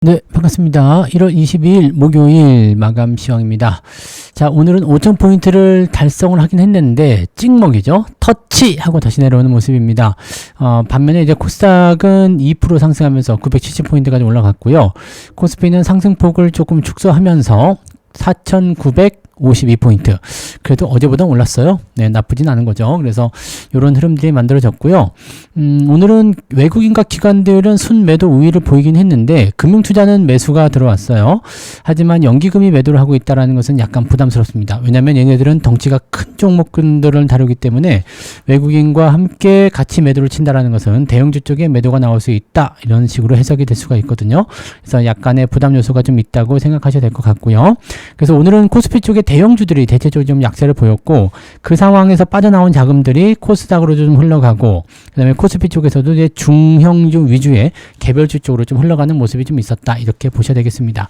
네, 반갑습니다. 1월 22일 목요일 마감 시황입니다. 자, 오늘은 5,000포인트를 달성을 하긴 했는데 찍먹이죠. 터치하고 다시 내려오는 모습입니다. 반면에 이제 코스닥은 2% 상승하면서 970포인트까지 올라갔고요. 코스피는 상승폭을 조금 축소하면서 4,952포인트. 그래도 어제보다 올랐어요. 네, 나쁘진 않은 거죠. 그래서 이런 흐름들이 만들어졌고요. 오늘은 외국인과 기관들은 순매도 우위를 보이긴 했는데 금융투자는 매수가 들어왔어요. 하지만 연기금이 매도를 하고 있다는 것은 약간 부담스럽습니다. 왜냐하면 얘네들은 덩치가 큰 종목군들을 다루기 때문에 외국인과 함께 같이 매도를 친다는 것은 대형주 쪽에 매도가 나올 수 있다. 이런 식으로 해석이 될 수가 있거든요. 그래서 약간의 부담 요소가 좀 있다고 생각하셔야 될 것 같고요. 그래서 오늘은 코스피 쪽에 대형주들이 대체적으로 좀 약세를 보였고 그 상황에서 빠져나온 자금들이 코스닥으로 좀 흘러가고 그 다음에 코스피 쪽에서도 이제 중형주 위주의 개별주 쪽으로 좀 흘러가는 모습이 좀 있었다. 이렇게 보셔야 되겠습니다.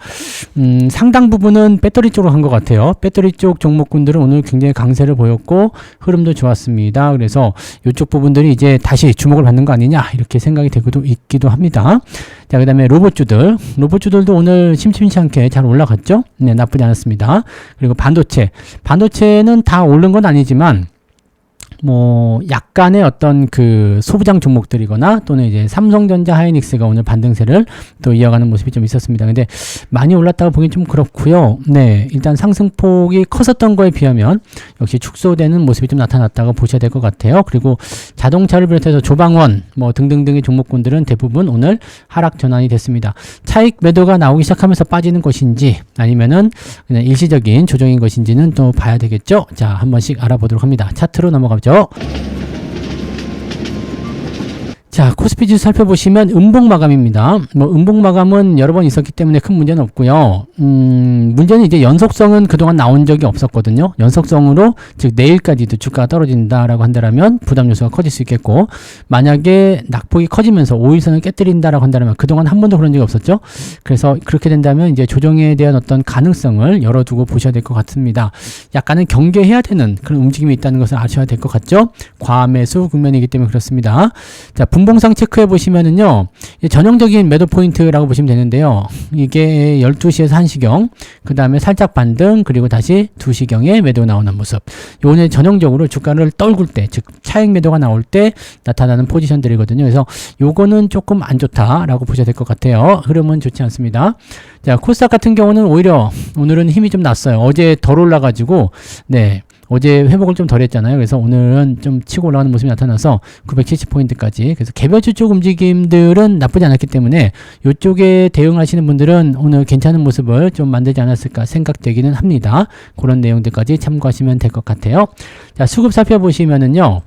상당 부분은 배터리 쪽으로 간 것 같아요. 배터리 쪽 종목군들은 오늘 굉장히 강세를 보였고 흐름도 좋았습니다. 그래서 이쪽 부분들이 이제 다시 주목을 받는 거 아니냐 이렇게 생각이 되기도 있기도 합니다. 자, 그 다음에 로봇주들도 오늘 심심치 않게 잘 올라갔죠. 네, 나쁘지 않았습니다. 그리고 반도체는 다 오른 건 아니지만 뭐 약간의 어떤 그 소부장 종목들이거나 또는 이제 삼성전자 하이닉스가 오늘 반등세를 또 이어가는 모습이 좀 있었습니다. 근데 많이 올랐다고 보기엔 좀 그렇고요. 네, 일단 상승폭이 컸었던 거에 비하면 역시 축소되는 모습이 좀 나타났다고 보셔야 될 것 같아요. 그리고 자동차를 비롯해서 조방원 뭐 등등등의 종목군들은 대부분 오늘 하락 전환이 됐습니다. 차익 매도가 나오기 시작하면서 빠지는 것인지 아니면은 그냥 일시적인 조정인 것인지는 또 봐야 되겠죠. 자, 한 번씩 알아보도록 합니다. 차트로 넘어가죠. 자, 코스피 지수 살펴보시면 음봉 마감입니다. 뭐 음봉 마감은 여러 번 있었기 때문에 큰 문제는 없고요. 문제는 이제 연속성은 그동안 나온 적이 없었거든요. 연속성으로 즉 내일까지도 주가가 떨어진다라고 한다면 부담 요소가 커질 수 있겠고, 만약에 낙폭이 커지면서 5일선을 깨뜨린다라고 한다면 그동안 한 번도 그런 적이 없었죠. 그래서 그렇게 된다면 이제 조정에 대한 어떤 가능성을 열어두고 보셔야 될 것 같습니다. 약간은 경계해야 되는 그런 움직임이 있다는 것을 아셔야 될 것 같죠. 과매수 국면이기 때문에 그렇습니다. 자, 분봉상 체크해 보시면은요, 전형적인 매도 포인트라고 보시면 되는데요. 이게 12시에서 1시경, 그 다음에 살짝 반등, 그리고 다시 2시경에 매도 나오는 모습. 요는 전형적으로 주가를 떨굴 때, 즉 차익 매도가 나올 때 나타나는 포지션들이거든요. 그래서 요거는 조금 안 좋다라고 보셔야 될 것 같아요. 흐름은 좋지 않습니다. 자, 코스닥 같은 경우는 오히려 오늘은 힘이 좀 났어요. 어제 덜 올라가지고, 네. 어제 회복을 좀 덜 했잖아요. 그래서 오늘은 좀 치고 올라가는 모습이 나타나서 970포인트까지. 그래서 개별주 쪽 움직임들은 나쁘지 않았기 때문에 이쪽에 대응하시는 분들은 오늘 괜찮은 모습을 좀 만들지 않았을까 생각되기는 합니다. 그런 내용들까지 참고하시면 될 것 같아요. 자, 수급 살펴보시면은요.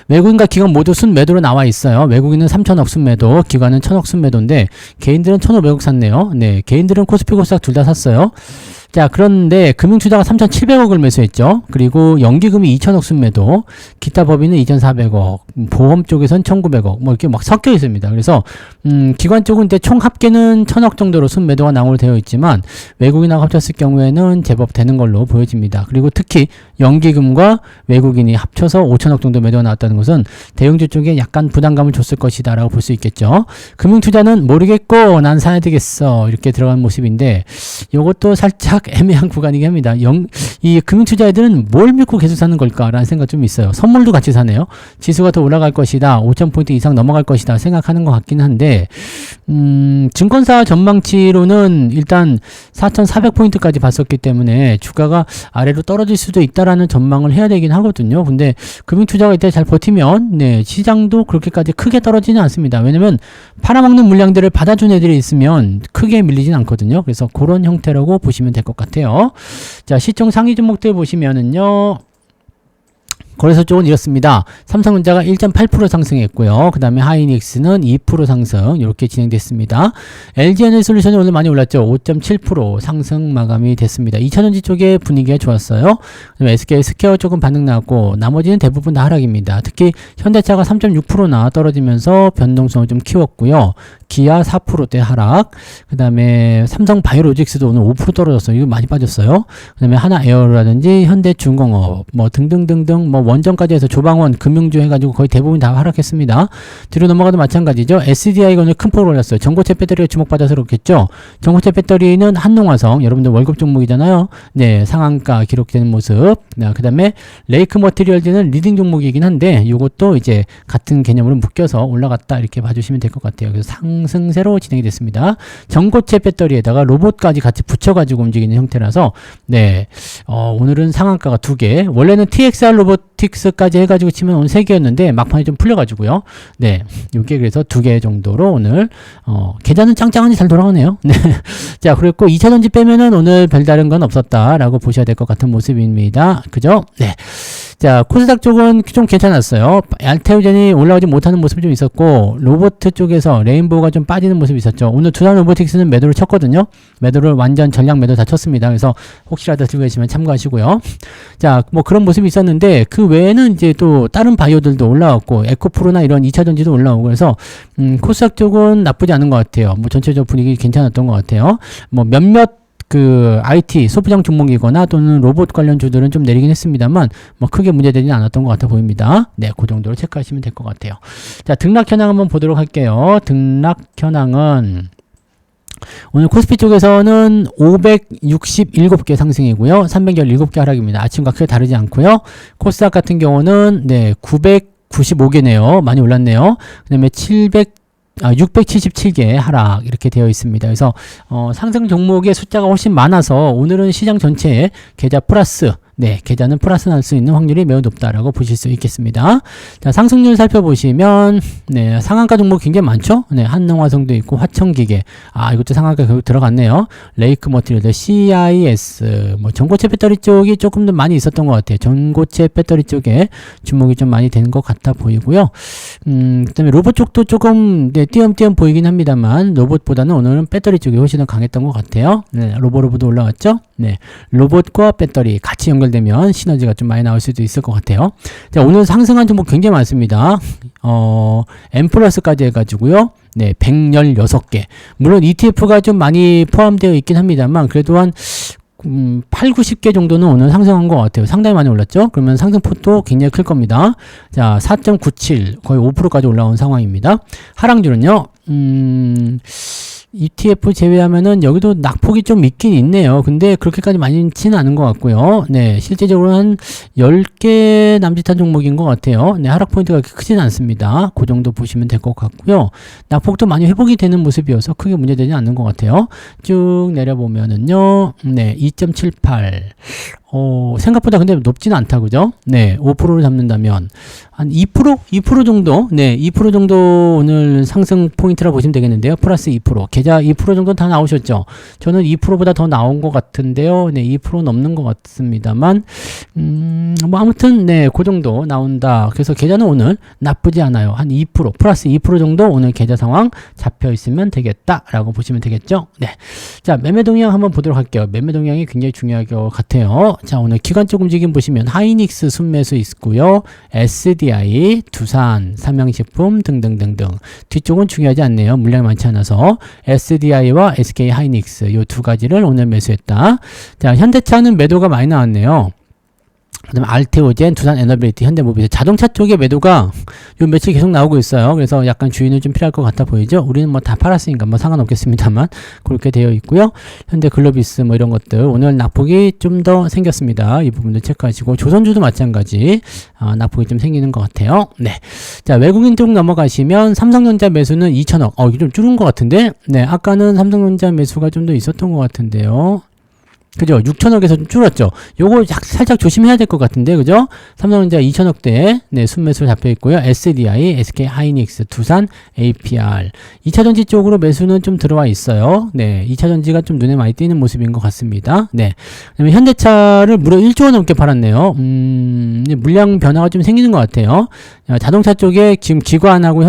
외국인과 기관 모두 순매도로 나와 있어요. 외국인은 3천억 순매도, 기관은 1,000억 순매도인데 개인들은 1,500억 샀네요. 네, 개인들은 코스피 코스닥 둘 다 샀어요. 자, 그런데 금융투자가 3,700억을 매수했죠. 그리고 연기금이 2,000억 순매도, 기타 법인은 2,400억, 보험 쪽에선 1,900억, 뭐 이렇게 막 섞여 있습니다. 그래서 기관 쪽은 이제 총 합계는 1,000억 정도로 순매도가 나오로 되어 있지만 외국인하고 합쳤을 경우에는 제법 되는 걸로 보여집니다. 그리고 특히 연기금과 외국인이 합쳐서 5,000억 정도 매도가 나왔다는 것은 대형주 쪽에 약간 부담감을 줬을 것이다 라고 볼 수 있겠죠. 금융투자는 모르겠고 난 사야 되겠어 이렇게 들어간 모습인데, 이것도 살짝 애매한 구간이긴 합니다. 이 금융투자 애들은 뭘 믿고 계속 사는 걸까라는 생각 좀 있어요. 선물도 같이 사네요. 지수가 더 올라갈 것이다, 5,000포인트 이상 넘어갈 것이다 생각하는 것 같긴 한데, 증권사 전망치로는 일단 4,400포인트까지 봤었기 때문에 주가가 아래로 떨어질 수도 있다라는 전망을 해야 되긴 하거든요. 근데 금융투자가 이때 잘 버티면 네, 시장도 그렇게까지 크게 떨어지는 않습니다. 왜냐면 팔아먹는 물량들을 받아준 애들이 있으면 크게 밀리진 않거든요. 그래서 그런 형태라고 보시면 될 것 같아요. 자, 시총 상위 종목들 보시면은요, 거래소 쪽은 이렇습니다. 삼성전자가 1.8% 상승했고요. 그 다음에 하이닉스는 2% 상승 이렇게 진행됐습니다. LG에너지솔루션이 오늘 많이 올랐죠. 5.7% 상승 마감이 됐습니다. 2차전지 쪽의 분위기가 좋았어요. 그다음에 SK스퀘어 조금 반등 나왔고 나머지는 대부분 다 하락입니다. 특히 현대차가 3.6%나 떨어지면서 변동성을 좀 키웠고요. 기아 4%대 하락, 그 다음에 삼성바이오로직스도 오늘 5% 떨어졌어요. 이거 많이 빠졌어요. 그 다음에 하나에어라든지 현대중공업 뭐 등등등등 뭐 원전까지 해서 조방원, 금융주 해가지고 거의 대부분 다 하락했습니다. 뒤로 넘어가도 마찬가지죠. SDI가 오늘 큰 폭으로 올랐어요. 전고체 배터리가 주목받아서 그렇겠죠. 전고체 배터리는 한농화성, 여러분들 월급 종목이잖아요. 네, 상한가 기록되는 모습. 그 다음에 레이크 머티리얼즈는 리딩 종목이긴 한데 이것도 이제 같은 개념으로 묶여서 올라갔다 이렇게 봐주시면 될 것 같아요. 그래서 상승세로 진행이 됐습니다. 전고체 배터리에다가 로봇까지 같이 붙여가지고 움직이는 형태라서 네, 오늘은 상한가가 2개. 원래는 TXR 로보틱스까지 해가지고 치면 오늘 3개였는데 막판에 좀 풀려가지고요. 네, 이게 그래서 2개 정도로 오늘 계좌는 짱짱하니 잘 돌아가네요. 네, 자, 그리고 2차전지 빼면은 오늘 별다른 건 없었다라고 보셔야 될 것 같은 모습입니다. 그죠? 네. 자, 코스닥 쪽은 좀 괜찮았어요. 알테오젠이 올라오지 못하는 모습이 좀 있었고, 로봇 쪽에서 레인보우가 좀 빠지는 모습이 있었죠. 오늘 두산 로보틱스는 매도를 쳤거든요. 매도를 완전 전량 매도 다 쳤습니다. 그래서 혹시라도 들고 계시면 참고하시고요. 자, 뭐 그런 모습이 있었는데, 그 외에는 이제 또 다른 바이오들도 올라왔고, 에코프로나 이런 2차전지도 올라오고, 그래서, 코스닥 쪽은 나쁘지 않은 것 같아요. 뭐 전체적 분위기 괜찮았던 것 같아요. 뭐 몇몇 IT, 소부장 종목이거나 또는 로봇 관련 주들은 좀 내리긴 했습니다만, 뭐 크게 문제되지는 않았던 것 같아 보입니다. 네, 그 정도로 체크하시면 될 것 같아요. 자, 등락 현황 한번 보도록 할게요. 등락 현황은, 오늘 코스피 쪽에서는 567개 상승이고요. 317개 하락입니다. 아침과 크게 다르지 않고요. 코스닥 같은 경우는, 네, 995개네요. 많이 올랐네요. 그 다음에 677개 하락 이렇게 되어 있습니다. 그래서 상승 종목의 숫자가 훨씬 많아서 오늘은 시장 전체에 계좌 플러스, 네, 계좌는 플러스 날 수 있는 확률이 매우 높다라고 보실 수 있겠습니다. 자, 상승률 살펴보시면, 네, 상한가 종목 굉장히 많죠? 네, 한농화성도 있고, 화천기계. 이것도 상한가 결국 들어갔네요. 레이크 머티리얼, CIS, 뭐, 전고체 배터리 쪽이 조금 더 많이 있었던 것 같아요. 전고체 배터리 쪽에 주목이 좀 많이 된 것 같아 보이고요. 그 다음에 로봇 쪽도 조금, 네, 띄엄띄엄 보이긴 합니다만, 로봇보다는 오늘은 배터리 쪽이 훨씬 더 강했던 것 같아요. 네, 로봇도 올라왔죠? 네, 로봇과 배터리 같이 연결되면 시너지가 좀 많이 나올 수도 있을 것 같아요. 자, 오늘 상승한 종목 굉장히 많습니다. M 플러스까지 해가지고요. 네, 116개. 물론 ETF가 좀 많이 포함되어 있긴 합니다만, 그래도 한 8, 90개 정도는 오늘 상승한 것 같아요. 상당히 많이 올랐죠? 그러면 상승폭도 굉장히 클 겁니다. 자, 4.97, 거의 5%까지 올라온 상황입니다. 하락률은요, ETF 제외하면은 여기도 낙폭이 좀 있긴 있네요. 근데 그렇게까지 많지는 않은 것 같고요. 네, 실제적으로 한 10개 남짓한 종목인 것 같아요. 네, 하락 포인트가 그렇게 크진 않습니다. 그 정도 보시면 될 것 같고요. 낙폭도 많이 회복이 되는 모습이어서 크게 문제되지 않는 것 같아요. 쭉 내려보면은요, 네, 2.78. 생각보다 근데 높지는 않다, 그죠? 네, 5%를 잡는다면, 한 2%? 2% 정도? 네, 2% 정도 오늘 상승 포인트라 보시면 되겠는데요. 플러스 2%. 계좌 2% 정도 다 나오셨죠? 저는 2%보다 더 나온 것 같은데요. 네, 2% 넘는 것 같습니다만, 뭐 아무튼, 네, 그 정도 나온다. 그래서 계좌는 오늘 나쁘지 않아요. 한 2%, 플러스 2% 정도 오늘 계좌 상황 잡혀 있으면 되겠다라고 보시면 되겠죠? 네. 자, 매매 동향 한번 보도록 할게요. 매매 동향이 굉장히 중요할 것 같아요. 자, 오늘 기관적 움직임 보시면 하이닉스 순매수 있고요. SDI, 두산, 삼양식품 등등등등. 뒤쪽은 중요하지 않네요. 물량이 많지 않아서. SDI와 SK 하이닉스 이 두 가지를 오늘 매수했다. 자, 현대차는 매도가 많이 나왔네요. 그 다음에 알테오젠, 두산 에너빌리티, 현대모비스. 자동차 쪽에 매도가 요 며칠 계속 나오고 있어요. 그래서 약간 주의는 좀 필요할 것 같아 보이죠? 우리는 뭐 다 팔았으니까 뭐 상관없겠습니다만 그렇게 되어 있고요. 현대 글로비스 뭐 이런 것들 오늘 낙폭이 좀 더 생겼습니다. 이 부분도 체크하시고 조선주도 마찬가지 낙폭이 좀 생기는 것 같아요. 네. 자, 외국인 쪽 넘어가시면 삼성전자 매수는 2천억. 이게 좀 줄은 것 같은데? 네. 아까는 삼성전자 매수가 좀 더 있었던 것 같은데요. 그죠? 6천억에서 좀 줄었죠. 요거 살짝 조심해야 될 것 같은데, 그죠? 삼성전자 2천억대, 네, 순매수 잡혀 있고요. SDI, SK 하이닉스, 두산, APR. 2차전지 쪽으로 매수는 좀 들어와 있어요. 네, 2차전지가 좀 눈에 많이 띄는 모습인 것 같습니다. 네. 그다음에 현대차를 무려 1조 원 넘게 팔았네요. 물량 변화가 좀 생기는 것 같아요. 자동차 쪽에 지금 기관하고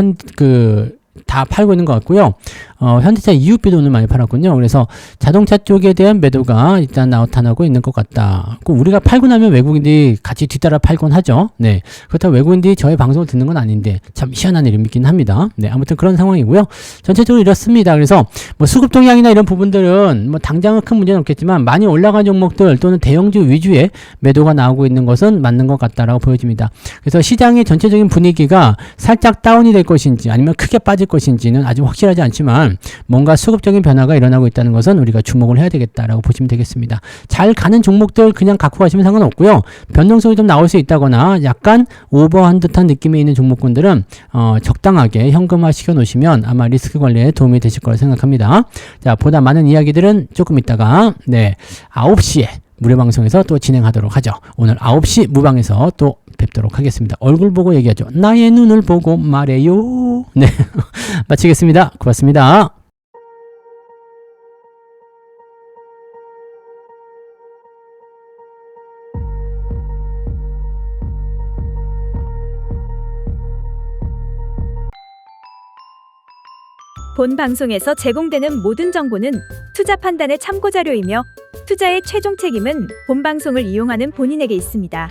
다 팔고 있는 것 같고요. 현대차 EUP도 오늘 많이 팔았군요. 그래서 자동차 쪽에 대한 매도가 일단 나타나고 있는 것 같다. 우리가 팔고 나면 외국인들이 같이 뒤따라 팔곤 하죠. 네. 그렇다고 외국인들이 저의 방송을 듣는 건 아닌데 참 희한한 일이긴 합니다. 네. 아무튼 그런 상황이고요. 전체적으로 이렇습니다. 그래서 뭐 수급 동향이나 이런 부분들은 뭐 당장은 큰 문제는 없겠지만 많이 올라간 종목들 또는 대형주 위주의 매도가 나오고 있는 것은 맞는 것 같다라고 보여집니다. 그래서 시장의 전체적인 분위기가 살짝 다운이 될 것인지 아니면 크게 빠질 것인지는 아직 확실하지 않지만 뭔가 수급적인 변화가 일어나고 있다는 것은 우리가 주목을 해야 되겠다라고 보시면 되겠습니다. 잘 가는 종목들 그냥 갖고 가시면 상관없고요. 변동성이 좀 나올 수 있다거나 약간 오버한 듯한 느낌이 있는 종목군들은 적당하게 현금화 시켜 놓으시면 아마 리스크 관리에 도움이 되실 거라 생각합니다. 자, 보다 많은 이야기들은 조금 있다가 9시에 무료 방송에서 또 진행하도록 하죠. 오늘 9시 무방에서 또 뵙도록 하겠습니다. 얼굴 보고 얘기하죠. 나의 눈을 보고 말해요. 네. 마치겠습니다. 고맙습니다. 본 방송에서 제공되는 모든 정보는 투자 판단의 참고 자료이며 투자의 최종 책임은 본 방송을 이용하는 본인에게 있습니다.